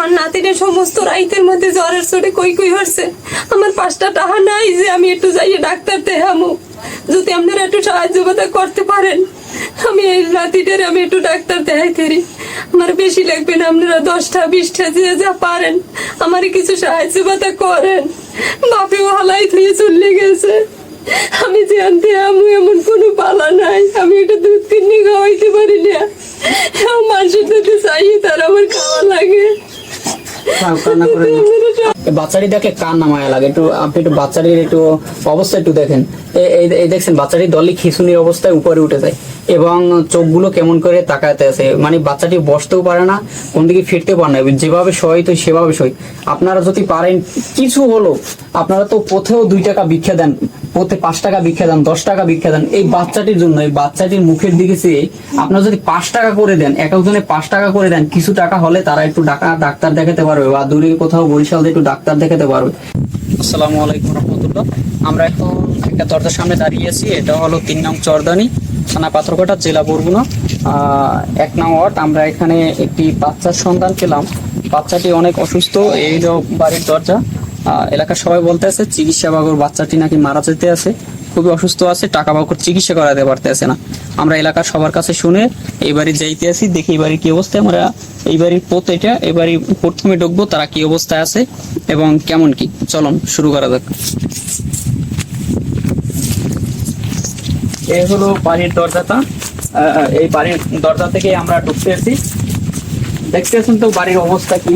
আমার নাতিনের সমস্ত রাইতের মধ্যে জ্বরের চোটে কই কই হচ্ছে। আমার 5টা টাকা নাই যে আমি একটু যাইয়ে ডাক্তার দেখামু। যদি আপনারা একটু সাহায্য করতে পারেন, আমি এই নাতিটার আমি একটু ডাক্তার দেখাইতে পারি। আমার বেশি লাগবে না, আপনারা 10টা 20টা যে যা পারেন আমার কিছু সাহায্য করেন। বাপেও হালাই ধুয়ে চলে গেছে, আমি জানতে আমি এমন কোনো পালা নাই, আমি একটু দুধ কিনে খাওয়াইতে পারি না। মানুষের যদি চাই তার আমার খাওয়া লাগে। বাচ্চাটি দেখলে কান্না মায়া লাগে। একটু আপনি একটু বাচ্চাটির একটু অবস্থা একটু দেখেন। এই দেখছেন বাচ্চাটি দলে খিঁচুনির অবস্থায় উপরে উঠে যায় এবং চোখগুলো কেমন করে তাকাতে আছে, মানে বাচ্চাটি বসতেও পারে না, কোন দিকে ফিরতে পারে না, যেভাবে সই তো সেভাবে সই। আপনারা যদি পারেন কিছু হলো, আপনারা তো পথেও 2 টাকা ভিক্ষা দেন, পথে 5 টাকা ভিক্ষা দেন, 10 টাকা ভিক্ষা দেন এই বাচ্চাটির জন্য। এই বাচ্চাটির মুখের দিকে চেয়ে আপনারা যদি 5 টাকা করে দেন, এক একজনে 5 টাকা করে দেন, কিছু টাকা হলে তারা একটু ডাক্তার দেখাতে পারবে বা দূরে কোথাও বরিশালে একটু ডাক্তার দেখাতে পারবে। আসসালামু আলাইকুম রহমতুল্লাহ। আমরা এখন একটা দরজার সামনে দাঁড়িয়ে আছি। এটা হলো 3 নং চরদানি, থানা পাথরঘাটা, জেলা বরগুনা, 1 নং ওয়ার্ড। আমরা এখানে একটি বাচ্চার সন্ধান পেলাম। বাচ্চাটি অনেক অসুস্থ। এই বাড়ির দরজা, এলাকার সবাই বলতে আছে চিকিৎসা বাগর বাচ্চাটি নাকি মারা যেতে আছে, খুবই অসুস্থ আছে, টাকা বাগর চিকিৎসা করাতে পারতেছে না। আমরা এলাকার সবার কাছে শুনে এই বাড়ি যাইতে আসি, দেখি এই বাড়ির কি অবস্থা। আমরা এই বাড়ির পথ এটা, এই বাড়ি প্রথমে ঢুকবো, তারা কি অবস্থায় আছে এবং কেমন কি। চলুন শুরু করা যাক। এই হলো বাড়ির দরজাটা। এই বাড়ির দরজা থেকে আমরা ঢুকতে আসি। দেখতেছেন তো বাড়ির অবস্থা কি।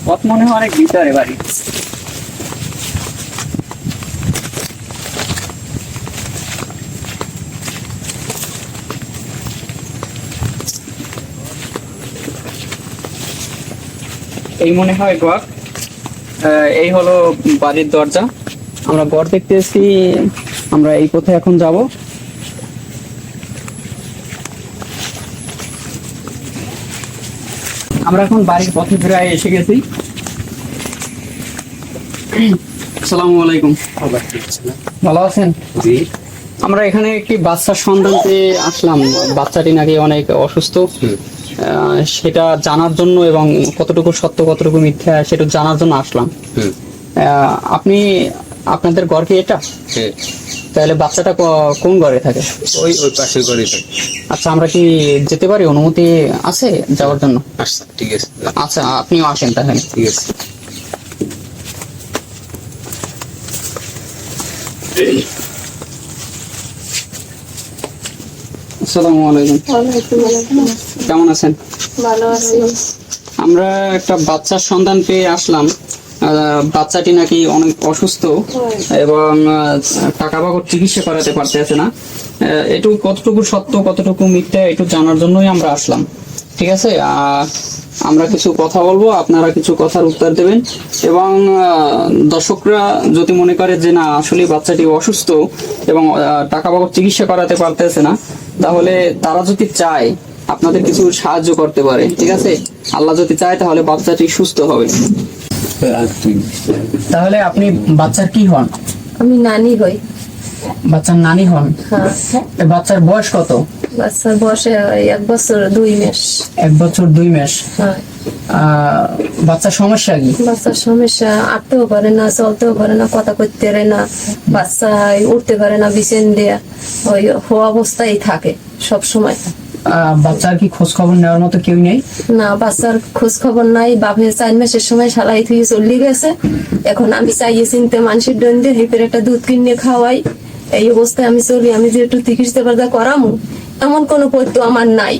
পথ মনে হয় অনেক ভিতরে বাড়ি। এই মনে হয় ঘর। এই হলো বাড়ির দরজা। আমরা ঘর দেখতে এসেছি। আমরা এই পথে এখন যাব। আমরা এখন বাড়ির পথে প্রায় এসে গেছি। আসসালামু আলাইকুম। ভালো আছেন? জি। আমরা এখানে একটি বাচ্চার সন্ধান পেয়ে আসলাম। বাচ্চাটি নাকি অনেক অসুস্থ, সেটা জানার জন্য এবং কতটুকু সত্য কতটুকু মিথ্যা সেটা জানার জন্য আসলাম। আপনি আপনাদের ঘর কি এটা? তাহলে বাচ্চাটা কোন ঘরে থাকে? ওই পাশের ঘরে থাকে। আচ্ছা, আমরা কি যেতে পারি? অনুমতি আছে যাওয়ার জন্য? আচ্ছা ঠিক আছে। আচ্ছা, আপনিও আসেন তাহলে। ঠিক আছে। আসসালামু আলাইকুম। কেমন আছেন? ভালো আছি। আমরা একটা বাচ্চার সন্ধান পেয়ে আসলাম। বাচ্চাটি নাকি অনেক অসুস্থ এবং টাকা বাগর চিকিৎসা করাতে পারতেছে না। একটু কতটুকু সত্য কতটুকু মিথ্যা একটু জানার জন্যই আমরা আসলাম। ঠিক আছে, আমরা কিছু কথা বলবো, আপনারা কিছু কথার উত্তর দেবেন এবং দর্শকরা যদি মনে করে যে না আসলে বাচ্চাটি অসুস্থ এবং টাকা বাগর চিকিৎসা করাতে পারতেছে না, তাহলে তারা যদি চায় আপনাদের কিছু সাহায্য করতে পারে। ঠিক আছে, আল্লাহ যদি চায় তাহলে বাচ্চাটি সুস্থ হবে। তাহলে আপনি বাচ্চার কি হন? আমি নানি হই। বাচ্চার নানি হন? হ্যাঁ। বাচ্চার বয়স কত? বাচ্চার বয়সে 1 বছর 2 মাস। 1 বছর 2 মাস। হ্যাঁ। বাচ্চার সমস্যা কি? বাচ্চার সমস্যা, আটতেও পারে না, চলতেও পারে না, কথা কইতে পারে না, বাচ্চা উঠতে পারে না, বিছান দিয়ে ওই অবস্থায় থাকে সব সময়। বাচ্চার কি খোঁজ খবর নেওয়ার মতো কেউ নেই? না, বাচ্চার খোঁজ খবর নাই। বাপের 4 মাসের সময় শালাই থেকে চলে গেছে। এখন আমি চাইয়ে চিনতে মানুষের ডন্ডে হেপের একটা দুধ কিনে খাওয়াই। এই অবস্থায় আমি চলি। আমি যে একটু চিকিৎসা বার্তা করামু এমন কোনো পথ্য আমার নাই।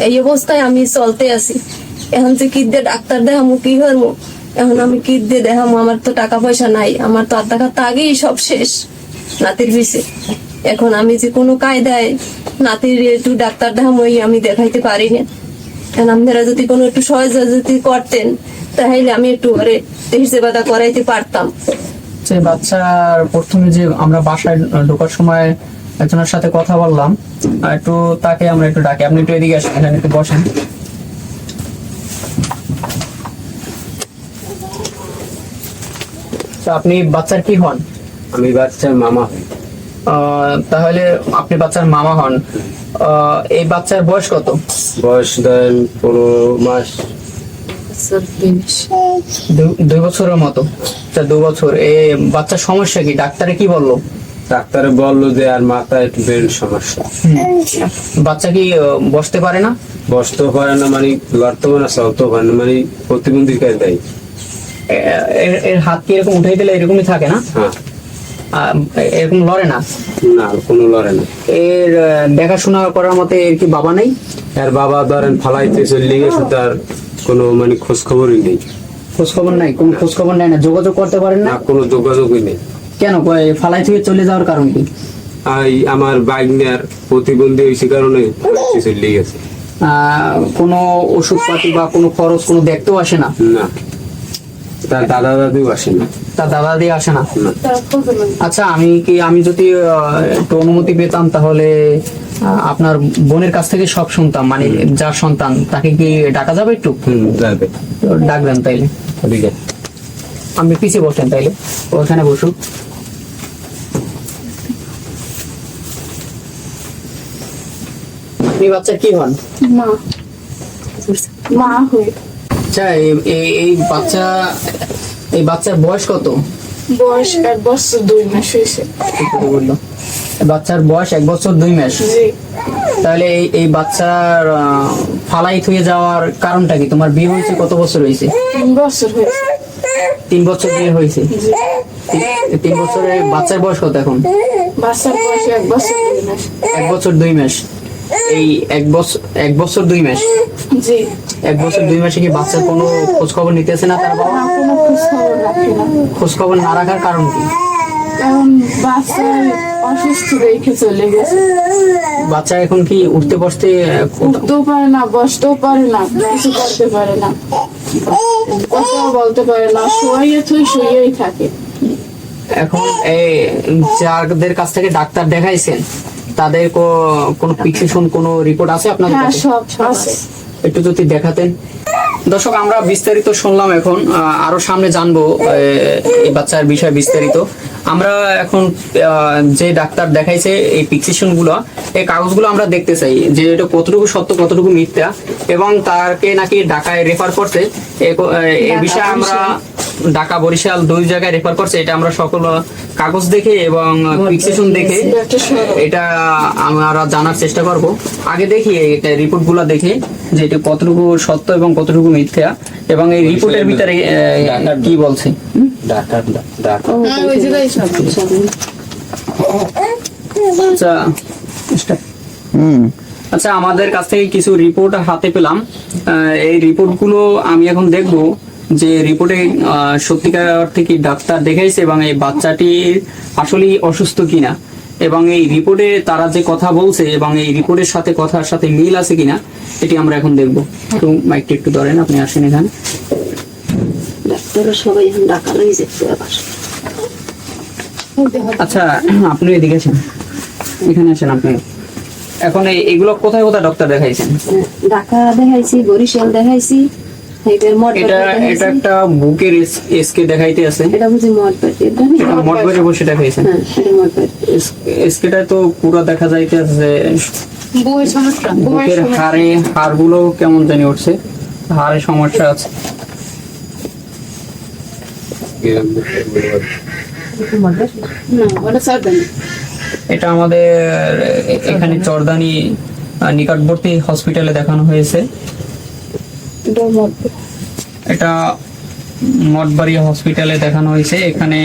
এই অবস্থায় আমি চলতে আছি। এখন যে কি দিয়ে ডাক্তার দেখামু, কি হরমু, এখন আমি কি দিয়ে দেখামু? আমার তো টাকা পয়সা নাই, আমার তো আধা খাতা আগেই সব শেষ নাতির বিষে। এখন আমি যে কোনো কায়দায় নাতির একটু ডাক্তার দেখামই আমি দেখাইতে পারি না। এখন আপনারা যদি কোনো একটু সহযোগিতা যদি করতেন তাহলে আমি একটু ওরে চিকিৎসা করাইতে পারতাম। যে বাচ্চার প্রথমে যে আমরা বাসায় ঢোকার সময় একজনের সাথে কথা বললাম, একটু তাকে আমরা একটু ডাকি। আপনি একটু এদিকে আসেন, এখানে একটু বসেন। আপনি বাচ্চার কি হন? আমি বাচ্চার মামা হই। তাহলে আপনি বাচ্চার মামা হন। এই বাচ্চার বয়স কত? বয়স ধরেন 15 মাস। স্যার দিনেশ 2 বছরের মতো। আচ্ছা 2 বছর। এই বাচ্চার সমস্যা কি, ডাক্তারে কি বললো? ডাক্তারে বললো যে আর মাথায় একটু ব্রেন সমস্যা। বাচ্চা কি বসতে পারে না? বসতেও পারে না, মানে লড়তেও পারে না, চলতেও পারে না, মানে প্রতিবন্ধীকার দেয়। এর হাত কি এরকম উঠাই দিলে এরকমই থাকে না? হ্যাঁ, এরকম লড়ে না? না কোনো লড়ে না। এর দেখাশোনা করার মতে এর কি বাবা নেই? আর বাবা ধরেন ফালাইতে চলে গেছে, তার কোনো মানে খোঁজ খবরই নেই। খোঁজ খবর নাই? কোন খোঁজ খবর নেয় না? যোগাযোগ করতে পারেন না? না, কোনো যোগাযোগই নেই। কেন? ফালাই থেকে চলে যাওয়ার কারণ কি? আমার বাইক নেয়ার প্রতিবন্ধী হয়েছে কারণে ফালাইতে চলে গেছে। কোনো ওষুধপাতি বা কোনো খরচ কোনো দেখতেও আসে না? না, তার দাদা দাদিও আসে না। তার দাদা দিয়ে আসে না? না। আচ্ছা, আমি যদি একটু অনুমতি পেতাম তাহলে আপনার বোনের কাছ থেকে সব শুনতাম, মানে যার সন্তান তাকে কি ডাকা যাবে একটু? যাবে। ডাকবেন তাইলে? ঠিক আছে। আপনি পিছিয়ে বসেন তাইলে, ওখানে বসুক। আপনি বাচ্চা কি হন? মা মা হয়ে আচ্ছা, এই বাচ্চার বয়স কত? বয়স 1 বছর 2 মাস হয়েছে। বললো বাচ্চার বয়স 1 বছর 2 মাস। জি। তাহলে এই বাচ্চার ফালাই থুয়ে যাওয়ার কারণটা কি? তোমার বিয়ে হয়েছে কত বছর হয়েছে? 3 বছর হয়েছে। 3 বছর বিয়ে হয়েছে। জি। 3 বছরে বাচ্চার বয়স কত এখন? বাচ্চার বয়স 1 বছর 2 মাস। 1 বছর 2 মাস। এই 1 বছর 2 মাস, জি। 1 বছর 2 মাসে কি বাচ্চার কোনো খোঁজ খবর নিতেছে না তার বাবা? না, কোনো খোঁজ খবর রাখে না। খোঁজ খবর না রাখার কারণ কি? কারণ বাচ্চা অসুস্থ রেখে চলে গেছে। বাচ্চা এখন কি উঠতে বসতে উঠতেও পারে না, বসতেও পারে না, কিছু করতে পারে না, কথাও বলতে পারে না, শুয়েই থাকে। এখন এই যাদের কাছ থেকে ডাক্তার দেখাইছেন তাদের কোনো প্রেসক্রিপশন কোনো রিপোর্ট আছে আপনাদের হ্যাঁ, কাছে? সব আছে। একটু যদি দেখাতেন। দর্শক, আমরা বিস্তারিত শুনলাম, এখন আরো সামনে জানবো এই বাচ্চার বিষয়ে বিস্তারিত। আমরা এখন যে ডাক্তার দেখাইছে এই প্রেসক্রিপশন গুলো, এই কাগজগুলো আমরা দেখতে চাই যে এটা কতটুকু সত্য কতটুকু মিথ্যা, এবং তাকে নাকি ঢাকায় রেফার করছে। এই বিষয়ে আমরা ঢাকা বরিশাল 2 জায়গায় রেফার করছে। এটা আমরা সকল কাগজ দেখে এবং প্রেসক্রিপশন দেখে এটা আমরা জানার চেষ্টা করব। আগে দেখি রিপোর্ট গুলা দেখে যে এটা কতটুকু সত্য এবং কতটুকু মিথ্যা, এবং এই রিপোর্টের ভিতরে কি বলছে। আচ্ছা, আমাদের কাছ থেকে কিছু রিপোর্ট হাতে পেলাম। এই রিপোর্ট গুলো আমি এখন দেখব যে রিপোর্টে সত্যিকার অর্থে কি ডাক্তার দেখাইছে এবং এই বাচ্চাটির আসলেই অসুস্থ কিনা, এবং এই রিপোর্টে তারা যে কথা বলছে এবং এই রিপোর্টের সাথে কথার সাথে মিল আছে কিনা এটি আমরা এখন দেখব। তো মাইকটা একটু ধরেন, আপনি আসেন এখানে। ডাক্তাররা সবাই এখন ঢাকা লই যেতে আবার। আচ্ছা, আপনি এদিকে আসেন, এখানে আসেন আপনি। এখন এগুলো কোথায় কোথায় ডক্টর দেখাইছেন? ঢাকা দেখাইছি, বরিশাল দেখাইছি, এটা একটা বুকের এসকে দেখাইতে আছে। এটা বুঝি মঠবাড়ি, এটা মঠবাড়ি বসে দেখাইছেন। হ্যাঁ, এটা মঠবাড়ি। এসকেটা তো পুরো দেখা যাইতেছে বউয়ের সমস্যা, বুকের হাড়গুলো কেমন জানি উঠছে, হাড়ে সমস্যা আছে। না, ওটা সারবেন। এটা আমাদের এখানে চরদানি নিকটবর্তী হসপিটালে দেখানো হয়েছে। এটা মঠবাড়ি হসপিটালে দেখানো হয়েছে। এখানে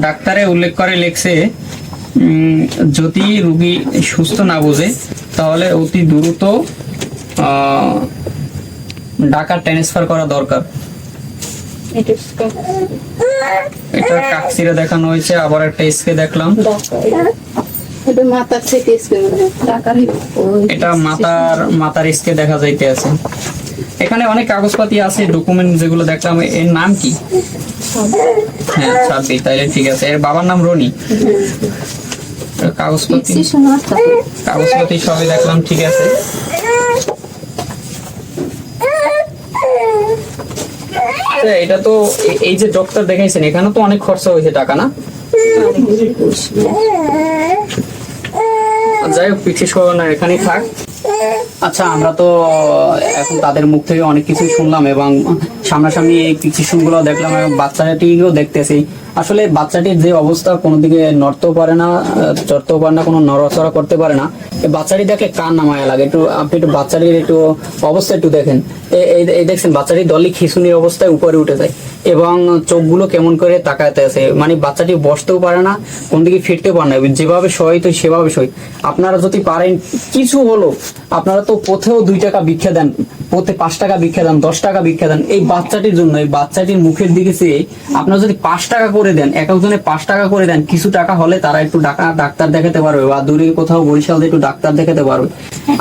ডাক্তারে উল্লেখ করে লেখছে যদি রোগী সুস্থ না বোঝে তাহলে অতি দ্রুত ঢাকা ট্রান্সফার করা দরকার। এটা কাকসিরা দেখানো হয়েছে, আবার একটা এসকে দেখলাম। এটা মাথার এসকে দেখা যাইতে আছে। এখানে অনেক কাগজপাতি আছে, ডকুমেন্ট যেগুলো দেখলাম। এর নাম কি? হ্যাঁ, সাব্বির। তাইলে ঠিক আছে। এর বাবার নাম রনি। কাগজপাতি সবই দেখলাম, ঠিক আছে। এটা তো এই যে ডক্টর দেখাইছেন, এখানে তো অনেক খরচা হয়েছে টাকা, না? যাই হোক পিছিয়ে সহ না এখানেই থাক। আচ্ছা, আমরা তো এখন তাদের মুখ থেকে অনেক কিছু শুনলাম এবং সামনাসামনি এই পিকচিশন গুলো দেখলাম এবং বাচ্চাটিকেও দেখতেছি। আসলে বাচ্চাটির যে অবস্থা, কোনো দিকে নড়তেও পারে না, চড়তেও পারে না, কোনো নড়াচড়া করতে পারে না। এই বাচ্চাটি দেখলে কার না মায়া লাগে। আপনি একটু বাচ্চাটির একটু অবস্থা একটু দেখেন। এই দেখছেন বাচ্চাটি দলি খিঁচুনির অবস্থায় উপরে উঠে যায় এবং চোখগুলো কেমন করে তাকাতে আছে। মানে বাচ্চাটি বসতেও পারে না, কোন দিকে ফিরতেও পারে না, যেভাবে সই তো সেভাবে সই। আপনারা যদি পারেন কিছু হলো, আপনারা তো পথেও 2 টাকা ভিক্ষা দেন, পথে 5 টাকা ভিক্ষা দেন, 10 টাকা ভিক্ষা দেন এই বাচ্চাটির জন্য। এই বাচ্চাটির মুখের দিকে চেয়ে আপনারা যদি 5 টাকা করে দেন, এক একজনে 5 টাকা করে দেন, কিছু টাকা হলে তারা একটু ডাক্তার দেখাতে পারবে বা দূরে কোথাও বরিশাল একটু ডাক্তার দেখাতে পারবে।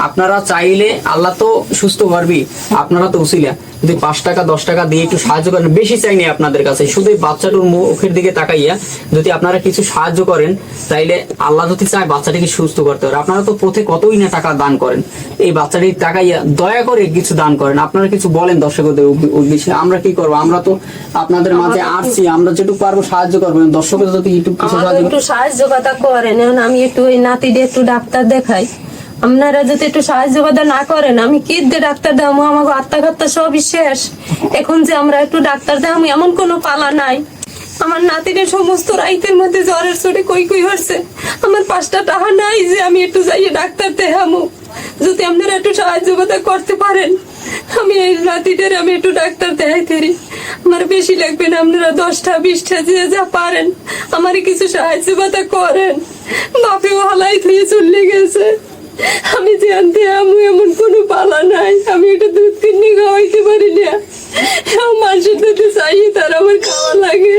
আপনারা চাইলে আল্লাহ তো সুস্থ পারবি, আপনারা তো উসিলা যদি 5 টাকা 10 টাকা দিয়ে একটু সাহায্য করেন, বেশি চাইনি আপনাদের কাছে, শুধু এই বাচ্চাটার মুখের দিকে তাকাইয়া যদি আপনারা কিছু সাহায্য করেন, তাইলে আল্লাহ যদি চায় বাচ্চাটিকে সুস্থ করতে পারে। আপনারা তো পথে কতই না টাকা দান করেন, এই বাচ্চাটির তাকাইয়া দয়া করে কিছু দান করেন। আপনারা কিছু বলেন দর্শকদের উদ্দেশ্যে, আমরা কি করবো? আমরা তো আপনাদের মাঝে আসছি, আমরা যেটুকু পারবো সাহায্য করবেন। দর্শকদের যদি একটু কিছু আমাকে একটু সাহায্য কথা করেন, এখন আমি একটু ওই নাতিদের একটু ডাক্তার দেখাই। আপনারা যদি একটু সাহায্য কথা না করেন, আমি কি দিয়ে ডাক্তার দেখাবো? আমাকে আত্মঘাত্তা সবই শেষ। এখন যে আমরা একটু ডাক্তার দেখাবো এমন কোনো পালা নাই। আমার নাতিদের সমস্ত রাইতের মধ্যে জ্বরের চোটে কই কই হচ্ছে, আমার 5টা টাকা নাই যে আমি একটু যাইয়ে ডাক্তার দেখাবো। যদি আপনারা একটু সাহায্য কথা করতে পারেন, আমি এই নাতিদের আমি একটু ডাক্তার দেখাইতে পারি। আমার বেশি লাগবে না, আপনারা 10টা 20টা যে যা পারেন আমার কিছু সাহায্য কথা করেন। বাপেও হালাই ধুয়ে চলে গেছে, আমি জানতে আমি এমন কোনো পালা নাই, আমি এটা দুধ কিনে খাওয়াইতে পারি না। মানুষের দুধে চাই তার আমার খাওয়া লাগে।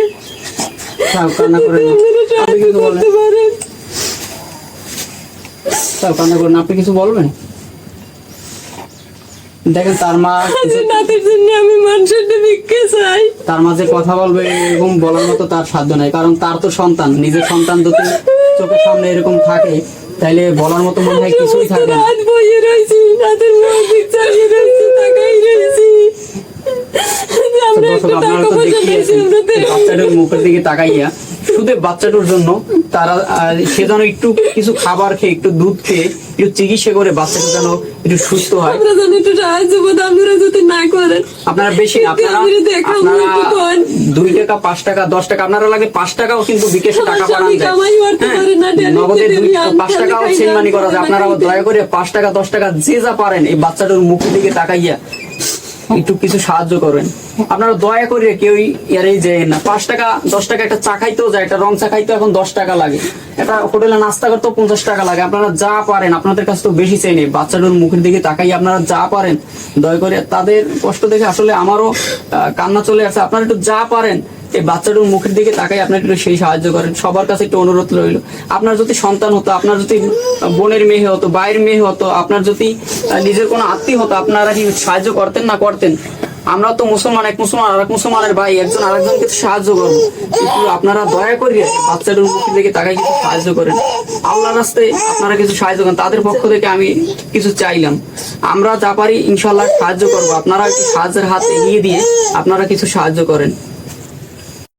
কান্না করেন না। আপনি কিছু বলেন। করতে পারেন। কান্না করেন, আপনি কিছু বলবেন? দেখেন তার মা, নাতির জন্য আমি মানুষের ভিক্ষে চাই। তার মাঝে কথা বলবে এবং বলার মতো তার সাধ্য নাই, কারণ তার তো সন্তান, নিজের সন্তান যদি চোখের সামনে এরকম থাকে তাইলে বলার মতো মনে হয় কিছুই থাকে না। রাত বইয়ে রয়েছি, রাতের মধ্যে চালিয়ে রয়েছি, তাকাই রয়েছি। আমরা একটু দর্শক, আপনারা টাকা তো পয়সা পেয়েছি, দেখিয়েছেন আমরা দেব। বাচ্চাটার মুখের দিকে তাকাইয়া শুধু বাচ্চাটার জন্য তারা সে যেন একটু কিছু খাবার খেয়ে, একটু দুধ খেয়ে, একটু চিকিৎসা করে বাচ্চাটা যেন একটু সুস্থ হয়। আমরা যেন একটু সাহায্য করতে, আপনারা যদি না করেন। আপনারা বেশি না, আপনারা 2 টাকা 5 টাকা 10 টাকা, আপনারা লাগে 5 টাকাও কিন্তু বিকাশে টাকা পাঠান যায়। নগদে 5 টাকাও সেনমানি করা যায়। আপনারা দয়া করে 5 টাকা 10 টাকা যে যা পারেন এই বাচ্চাটার মুখের দিকে তাকাইয়া একটু কিছু সাহায্য করেন। আপনারা দয়া করে কেউই এরই যেন না। 5 টাকা 10 টাকা একটা চা খাইতেও যায়, একটা রং চা খাইতেও এখন 10 টাকা লাগে, একটা হোটেলে নাস্তা করতেও 50 টাকা লাগে। আপনারা যা পারেন, আপনাদের কাছে তো বেশি চাই নেই, বাচ্চাটার মুখের দিকে তাকাই আপনারা যা পারেন দয়া করে। তাদের কষ্ট দেখে আসলে আমারও কান্না চলে আসে। আপনারা একটু যা পারেন এই বাচ্চাটার মুখের দিকে তাকাই আপনার একটু সেই সাহায্য করেন। সবার কাছে একটু অনুরোধ রইল, আপনার যদি সন্তান হতো, আপনার যদি বোনের মেয়ে হতো, ভাইয়ের মেয়ে হতো, আপনার যদি নিজের কোনো আত্মীয় হতো, আপনারা কি সাহায্য করতেন না করতেন? আমরা তো মুসলমান, এক মুসলমান আর এক মুসলমানের ভাই, একজন আরেকজনকে সাহায্য করবো। কিন্তু আপনারা দয়া করে বাচ্চাটার মুখের দিকে তাকাই কিছু সাহায্য করেন। আল্লাহর রাস্তায় আপনারা কিছু সাহায্য করেন। তাদের পক্ষ থেকে আমি কিছু চাইলাম, আমরা যা পারি ইনশাল্লাহ সাহায্য করবো। আপনারা একটু সাহায্যের হাত এগিয়ে দিয়ে আপনারা কিছু সাহায্য করেন।